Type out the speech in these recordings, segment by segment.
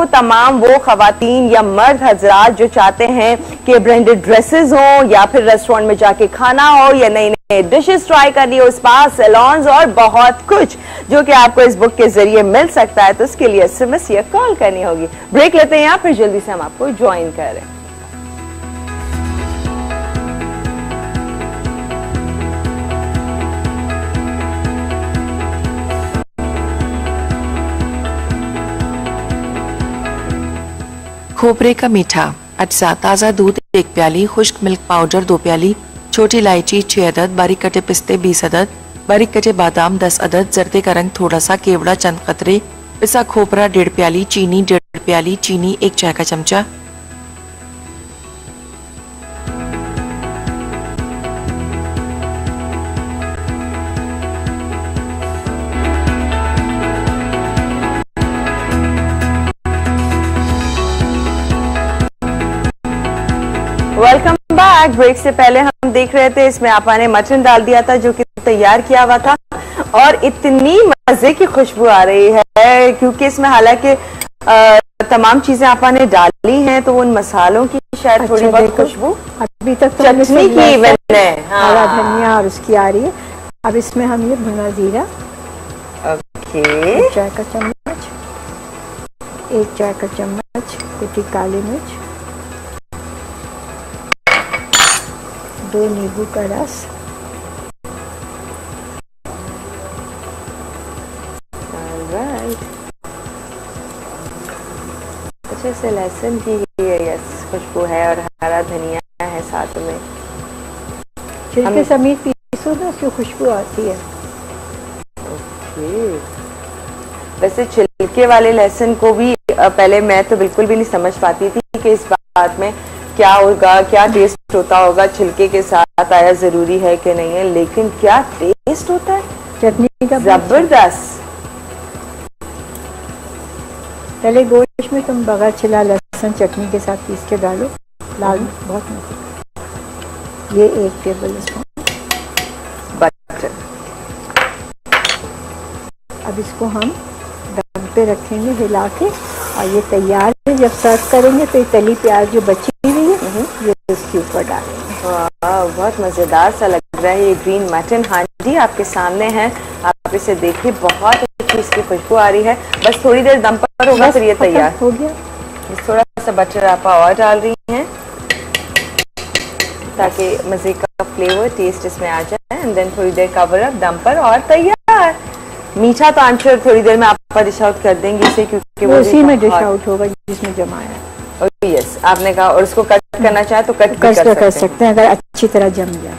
तमाम वो खवातीन या मर्द हजरात जो चाहते हैं कि ब्रांडेड ड्रेसेस हो या फिर रेस्टोरेंट में जाके खाना हो या नई नई डिशेस ट्राई करनी हो, स्पा सैलून्स और बहुत कुछ जो कि आपको इस बुक के जरिए मिल सकता है, तो उसके लिए SMS या कॉल करनी होगी। ब्रेक लेते हैं यहाँ, फिर जल्दी से हम आपको ज्वाइन करें। खोपरे का मीठा अज्जा, ताज़ा दूध 1 प्याली, खुश्क मिल्क पाउडर 2 प्याली, छोटी इलायची 6 अदद, बारीक कटे पिस्ते 20 अदद, बारीक कटे बादाम 10 अदद, जर्दे का रंग थोड़ा सा, केवड़ा चंद कतरे, पिसा खोपरा 1.5 प्याली, चीनी 1.5 प्याली, चीनी 1 चाय का चमचा। Welcome back. ब्रेक से पहले हम देख रहे थे इसमें आपा ने मटन डाल दिया था जो कि तैयार किया हुआ था और इतनी मजे की खुशबू आ रही है क्योंकि इसमें हालांकि तमाम चीजें आपा ने डाली हैं तो उन मसालों की शायद थोड़ी बहुत खुशबू अभी तक तो चटनी की हरा धनिया और उसकी आ रही है। अब इसमें हम ये भुना जीरा, ओके, 1 चाय का चम्मच, 1 चाय का चम्मच कुटी काली मिर्च, 2 नींबू का रस, अच्छे से लहसुन की यस खुशबू है और हरा धनिया है साथ में। छिलके समेत पीसो ना, उसकी खुशबू आती है। ओके, वैसे छिलके वाले लहसुन को भी पहले मैं तो बिल्कुल भी नहीं समझ पाती थी कि इस बात में क्या होगा, क्या टेस्ट होता होगा छिलके के साथ, आया जरूरी है कि नहीं है, लेकिन क्या टेस्ट होता है चटनी का, जबरदस्त। पहले गोश्त में तुम बगैर छिला लहसुन चटनी के साथ पीस के डालो, लाल बहुत मजे। ये 1 टेबल स्पून बटर। अब इसको हम दम पे रखेंगे हिला के और ये तैयार है। जब सर्व करेंगे तो ये तली प्याज जो बची हुई है ये इसके ऊपर डालेंगे। वाह, बहुत मजेदार सा लग रहा है ये ग्रीन मटन। हाँ जी, आपके सामने है, आप इसे देखिए, बहुत अच्छी इसकी खुशबू आ रही है। बस थोड़ी देर दम पर होगा फिर ये तैयार हो गया। थोड़ा सा बटर आप और डाल रही हैं ताकि मजे का फ्लेवर टेस्ट इसमें आ जाए एंड देन थोड़ी देर कवर अप दम पर और तैयार। मीठा तो आंसर थोड़ी देर में आप डिश आउट कर देंगे इसे क्योंकि वो उसी में डिश आउट होगा जिसमें जमाया है। यस, आपने कहा, और उसको कट करना चाहे तो कट कर सकते हैं अगर अच्छी तरह जम जाए।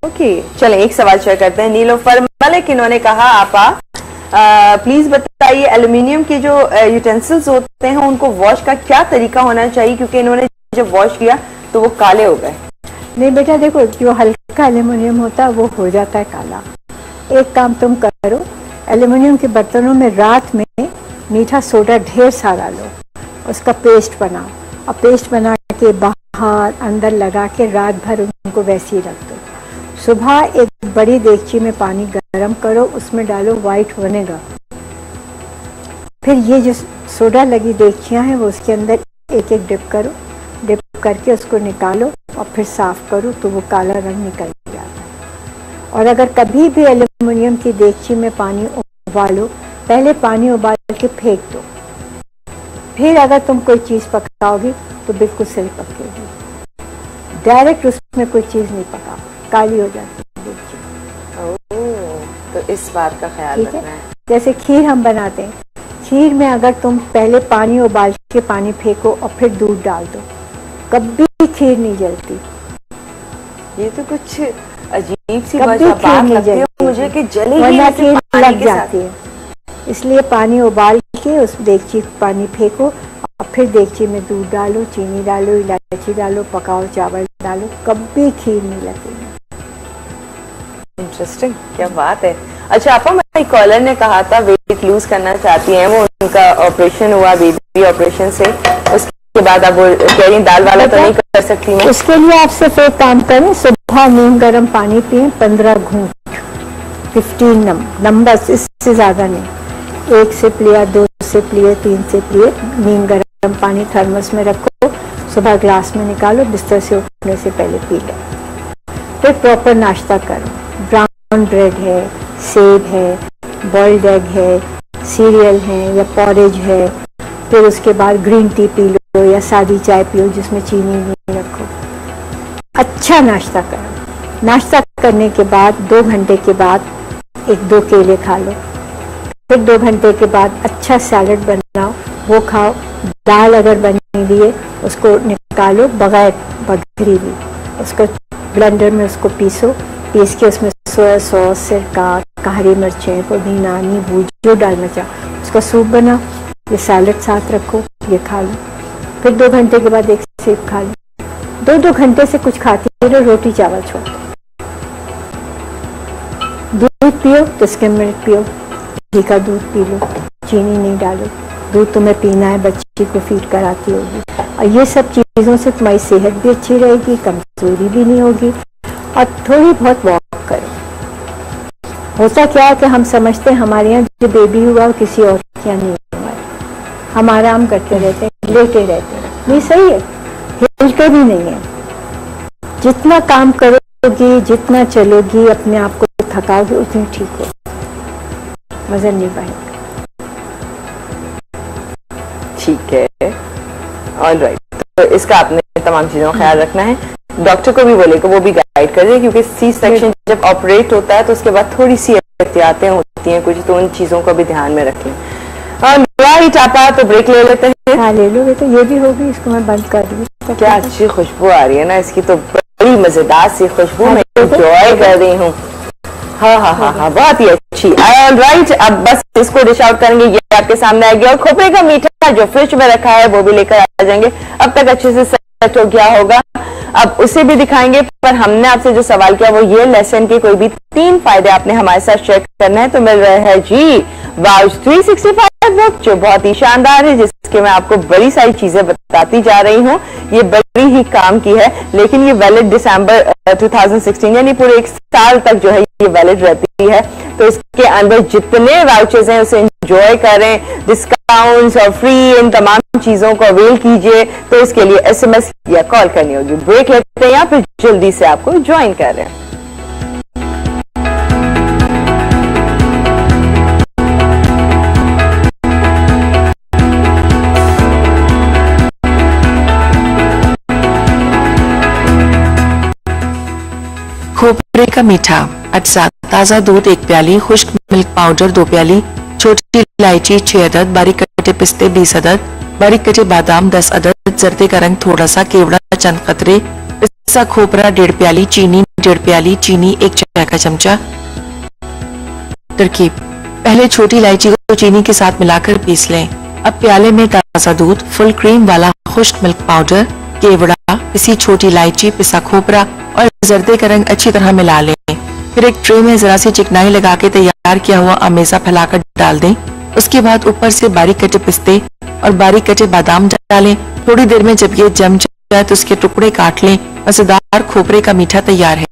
ओके, चलें एक सवाल शेयर करते हैं। नीलोफर मलिक इन्होंने कहा, आपा प्लीज बताइए एल्युमिनियम के जो यूटेंसिल्स होते हैं उनको वॉश का क्या तरीका होना चाहिए, क्योंकि इन्होंने जब वॉश किया तो वो काले हो गए। नहीं बेटा देखो, जो हल्का एल्युमिनियम होता है वो हो जाता है काला। एक काम तुम करो, एल्युमिनियम के बर्तनों में रात में मीठा सोडा ढेर सारा लो, उसका पेस्ट बनाओ और पेस्ट बना के बाहर अंदर लगा के रात भर उनको वैसे ही रख दो। सुबह एक बड़ी देगची में पानी गर्म करो, उसमें डालो वाइट विनेगर, फिर ये जो सोडा लगी देगचियां हैं वो उसके अंदर एक एक डिप करो, डिप करके उसको निकालो और फिर साफ करो तो वो काला रंग निकल जाता है। और अगर कभी भी एल्युमिनियम की देगची में पानी उबालो, पहले पानी उबाल के फेंक दो, फिर अगर तुम कोई चीज पकाओगी तो बिल्कुल सही पकेगी। डायरेक्ट उसमें कोई चीज नहीं पकाओ, काली हो जाती है देगची। तो इस बात का ख्याल रखना है। जैसे खीर हम बनाते हैं, खीर में अगर तुम पहले पानी उबाल के पानी फेंको और फिर दूध डाल दो, कभी खीर नहीं जलती। ये तो कुछ अजीब सी बात लगती है मुझे कि जली ही खीर लग जाती है। इसलिए पानी उबाल के उस देगची पानी फेंको और फिर देगची में दूध डालो, चीनी डालो, इलायची डालो, पकाओ, चावल डालो, कभी खीर नहीं लगेगी। इंटरेस्टिंग, क्या बात है। अच्छा आपा, मेरी कॉलर ने कहा था वेट लूज करना चाहती हैं, वो उनका ऑपरेशन हुआ बेबी ऑपरेशन से, उसके बाद अब वो कह रही दाल वाला तो नहीं कर सकती मैं। उसके लिए आप सिर्फ एक काम करें, सुबह नीम गर्म पानी पिए 15 घूंट, 15 नंबर, इससे ज्यादा नहीं, 1 सिप लिया, 2 सिप लिए, 3 सिप लिए, नीम गर्म पानी थर्मस में रखो, सुबह ग्लास में निकालो, बिस्तर से उठने से पहले पी लो। फिर प्रॉपर नाश्ता करो, ब्राउन ब्रेड है, सेब है, बॉइल्ड एग है, सीरियल है या पॉरेज है। फिर उसके बाद ग्रीन टी पी लो या सादी चाय पियो जिसमें चीनी नहीं रखो। अच्छा नाश्ता करो। नाश्ता करने के बाद 2 घंटे के बाद 1-2 केले खा लो। फिर 2 घंटे के बाद अच्छा सैलड बनाओ, वो खाओ। दाल अगर बनी हुई है उसको निकालो बगैर बघरी भी, उसको ब्लेंडर में उसको पीस के उसमें सोया सॉस, सिरका, काली मिर्चें, पुदीना, नींबू जो डालना चाहो उसका सूप बनाओ, ये सैलड साथ रखो, ये खा लो। फिर 2 घंटे के बाद 1 सेब खा लो। 2-2 घंटे से कुछ खाती रहो, रोटी चावल छोड़ दो। दूध पियो तो स्किम मिल्क पियो, घी का दूध पी लो, चीनी नहीं डालो। दूध तुम्हें पीना है, बच्ची को फीड कराती होगी, और ये सब चीज़ों से तुम्हारी सेहत भी अच्छी रहेगी, कमजोरी भी नहीं होगी। और थोड़ी बहुत वॉक करो। होता क्या है कि हम समझते हैं हमारे यहाँ जो बेबी हुआ वो किसी और के यहाँ नहीं हुआ है, हम आराम करते रहते हैं, लेटे रहते हैं। नहीं सही है, हिलते भी नहीं है। जितना काम करोगी, जितना चलोगी, अपने आप को थकाओगी, उतनी ठीक हो, वजन नहीं बढ़ेगा। ठीक है, ऑलराइट। तो इसका आपने तमाम चीजों का ख्याल रखना है। डॉक्टर को भी बोलेगा, वो भी गाइड कर दे, क्योंकि सी सेक्शन जब ऑपरेट होता है तो उसके बाद थोड़ी सी एहतियातें होती हैं कुछ, तो उन चीजों को भी ध्यान में रखें। राइट आपा, तो ब्रेक ले लेते हैं। हाँ ले लो बेटा, ये भी होगी, इसको मैं बंद कर दूँ। क्या अच्छी खुशबू आ रही है ना इसकी, तो बड़ी मजेदार सी खुशबू, मैं एंजॉय कर रही हूँ। हाँ हाँ हाँ हाँ, बहुत ही अच्छी। ऑलराइट, अब बस इसको डिश आउट करेंगे, ये आपके सामने आ गया। और खोपरे का मीठा जो फ्रिज में रखा है वो भी लेकर आ जाएंगे। अब तक अच्छे से सेट हो गया होगा, अब उसे भी दिखाएंगे। पर हमने आपसे जो सवाल किया वो ये, लेसन के कोई भी 3 फायदे आपने हमारे साथ शेयर करना है, तो मिल रहा है जी वाउच 365 बुक, जो बहुत ही शानदार है, जिसके मैं आपको बड़ी सारी चीजें बताती जा रही हूँ। ये बड़ी ही काम की है, लेकिन ये वैलिड दिसंबर 2016 यानी पूरे 1 साल तक जो है ये वैलिड रहती है। तो इसके अंदर जितने वाउचर्स हैं उसे एंजॉय करें, डिस्काउंट्स और फ्री इन तमाम चीजों को अवेल कीजिए। तो इसके लिए SMS या कॉल करनी होगी। ब्रेक लेते हैं या फिर जल्दी से आपको ज्वाइन कर रहे हैं। खोपरे का मीठा, अज्जा, ताज़ा दूध 1 प्याली, खुश्क मिल्क पाउडर 2 प्याली, छोटी इलायची 6 अदद, बारीक कटे पिस्ते 20 अदद, बारीक कटे बादाम 10 अदद, जर्दे का रंग थोड़ा सा, केवड़ा चंद कतरे, पिस्ता खोपरा 1.5 प्याली, चीनी 1.5 प्याली, चीनी 1 चाय का चमचा। तरकीब, पहले छोटी इलायची को चीनी के साथ मिलाकर पीस लें। अब प्याले में ताज़ा दूध, फुल क्रीम वाला खुश्क मिल्क पाउडर, केवड़ा, पिसी छोटी इलायची, पिसा खोपरा और जर्दे का रंग अच्छी तरह मिला लें। फिर एक ट्रे में जरा सी चिकनाई लगा के तैयार किया हुआ अमेज़ा फैलाकर डाल दें। उसके बाद ऊपर से बारीक कटे पिस्ते और बारीक कटे बादाम डालें। थोड़ी देर में जब ये जम जाए तो उसके टुकड़े काट लें। मजेदार खोपरे का मीठा तैयार है।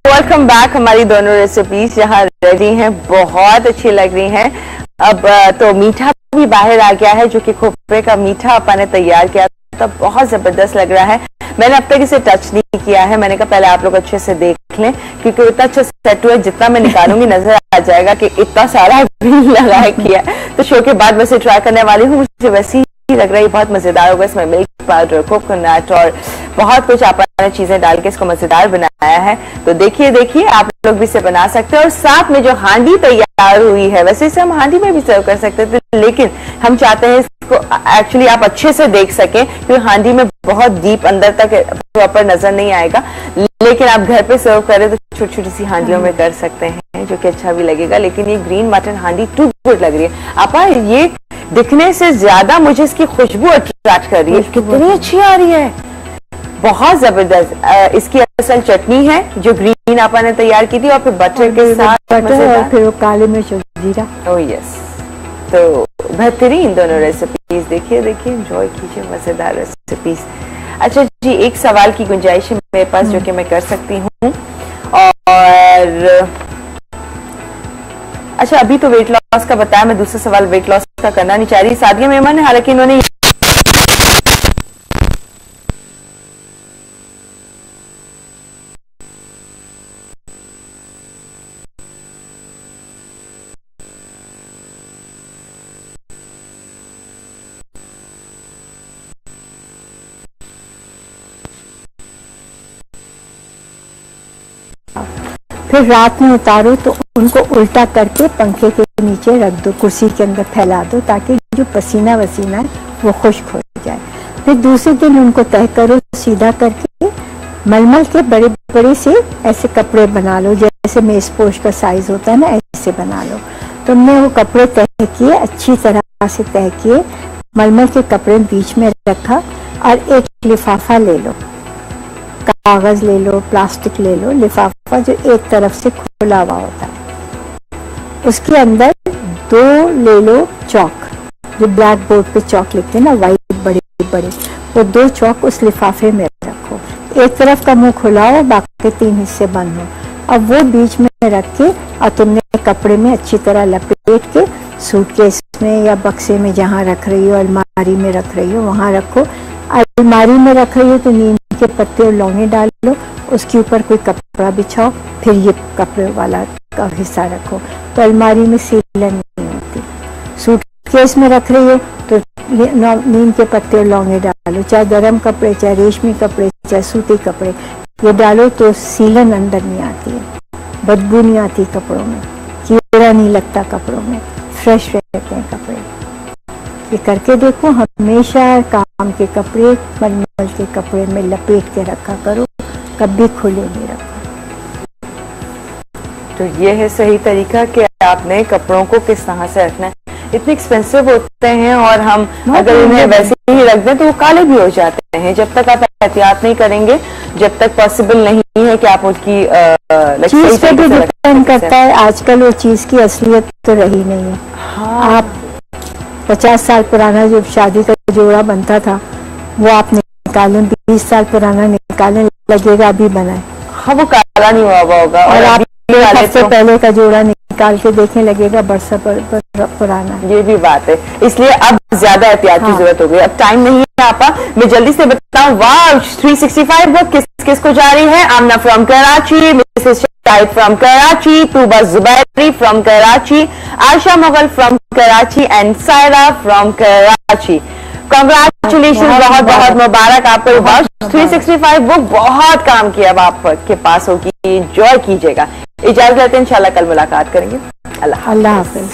Welcome back. हमारी दोनों रेसिपीज यहाँ रेडी हैं, बहुत अच्छी लग रही हैं। अब तो मीठा भी बाहर आ गया है, जो कि खोपरे का मीठा अपन ने तैयार किया था, बहुत जबरदस्त लग रहा है। मैंने अब तक इसे टच नहीं किया है, मैंने कहा पहले आप लोग अच्छे से देख लें, क्योंकि इतना अच्छा सेट हुआ, जितना मैं निकालूंगी नजर आ जाएगा कि इतना सारा ग्रीन लगा किया। तो शो के बाद वैसे ट्राई करने वाली हूँ, मुझे वैसे ही लग रहा है बहुत मजेदार होगा। इसमें मिल्क पाउडर, कोकोनट और बहुत कुछ आपने चीजें डाल के इसको मजेदार बनाया है। तो देखिए आप लोग भी इसे बना सकते हैं। और साथ में जो हांडी तैयार हुई है, वैसे इसे हम हांडी में भी सर्व कर सकते थे, लेकिन हम चाहते हैं इसको एक्चुअली आप अच्छे से देख सकें, क्योंकि हांडी में बहुत डीप अंदर तक प्रॉपर नजर नहीं आएगा। लेकिन आप घर पे सर्व करें तो छोटी छोटी सी हांडियों में कर सकते हैं, जो कि अच्छा भी लगेगा। लेकिन ये ग्रीन मटन हांडी टू गुड लग रही है। आपा, ये दिखने से ज्यादा मुझे इसकी खुशबू अट्रैक्ट कर रही है, कितनी अच्छी आ रही है, बहुत जबरदस्त। इसकी असल चटनी है जो ग्रीन आपा ने तैयार की थी, और फिर बटर के साथ बटर और फिर वो काली मिर्च और जीरा। ओह यस, तो बेहतरीन दोनों रेसिपीज, देखिए देखिए, एंजॉय कीजिए मजेदार रेसिपीज। अच्छा जी, एक सवाल की गुंजाइश है मेरे पास जो कि मैं कर सकती हूँ, और अच्छा अभी तो वेट लॉस का बताया, मैं दूसरा सवाल वेट लॉस का करना नहीं चाह रही। सादिया मेमन है, हालांकि इन्होंने फिर रात में उतारो तो उनको उल्टा करके पंखे के नीचे रख दो, कुर्सी के अंदर फैला दो, ताकि जो पसीना वसीना है वो खुश्क हो जाए। फिर दूसरे दिन उनको तह करो, सीधा करके मलमल के बड़े बड़े से ऐसे कपड़े बना लो, जैसे मेज़पोश का साइज होता है ना, ऐसे बना लो। तुमने वो कपड़े तह किए, अच्छी तरह से तह किए, मलमल के कपड़े बीच में रखा, और एक लिफाफा ले लो, कागज ले लो, प्लास्टिक ले लो, लिफाफा जो एक तरफ से खुला हुआ होता है, उसके अंदर 2 ले लो चौक, जो ब्लैक बोर्ड पे चौक लिखते हैं ना, वाइट बड़े बड़े, वो 2 चौक उस लिफाफे में रखो। एक तरफ का मुंह खुला हो, बाकी 3 हिस्से बंद हो, अब वो बीच में रख के, और तुमने कपड़े में अच्छी तरह लपेट के सूटकेस में या बक्से में जहाँ रख रही हो, अलमारी में रख रही हो वहाँ रखो। अलमारी में रख रही हो तो नीम के पत्ते और लौंगे डाल लो, उसके ऊपर कोई कपड़ा बिछाओ, फिर ये कपड़े वाला का हिस्सा रखो, तो अलमारी में सीलन नहीं होती। सूटकेस में रख रही हो तो नीम के पत्ते और लौंगे डालो, चाहे गर्म कपड़े, चाहे रेशमी कपड़े, चाहे सूती कपड़े, ये डालो तो सीलन अंदर नहीं आती है, बदबू नहीं आती कपड़ों में, कीड़ा नहीं लगता कपड़ों में, फ्रेश रहते हैं कपड़े। ये करके देखो, हमेशा काम के कपड़े मलमल के कपड़े में लपेट के रखा करो, कभी खुले नहीं रखो। तो ये है सही तरीका कि आपने कपड़ों को किस तरह से रखना है। इतने एक्सपेंसिव होते हैं और हम अगर उन्हें वैसे ही रख दें तो वो काले भी हो जाते हैं। जब तक आप एहतियात नहीं करेंगे, जब तक पॉसिबल नहीं है कि आप उसकी चीज पे भी डिपेंड करता है। आजकल वो चीज की असलियत तो रही नहीं है। हाँ। आप 50 साल पुराना जो शादी का जोड़ा बनता था वो आप निकालें, 20 साल पुराना निकालें, लगेगा अभी बना है। हाँ, वो काला नहीं हुआ होगा। और आप सबसे पहले का जोड़ा निकाल के देखें, लगेगा बरसा पुराना। ये भी बात है, इसलिए अब ज्यादा एहतियात की जरूरत हो गई। अब टाइम नहीं है आपा, मैं जल्दी से बताऊं। वाह, 365 बुक किस किस को जा रही है? Amna from Karachi, Mrs Shahid from Karachi, Tooba Zubairi from Karachi, Ayesha Mughal from Karachi and Saira from Karachi. Congratulation, बहुत बहुत मुबारक आपको। 365 बुक बहुत काम किया, अब आपके पास होगी, एंजॉय कीजिएगा। इजाजत लेते हैं, इंशाल्लाह कल मुलाकात करेंगे। अल्लाह हाफिज।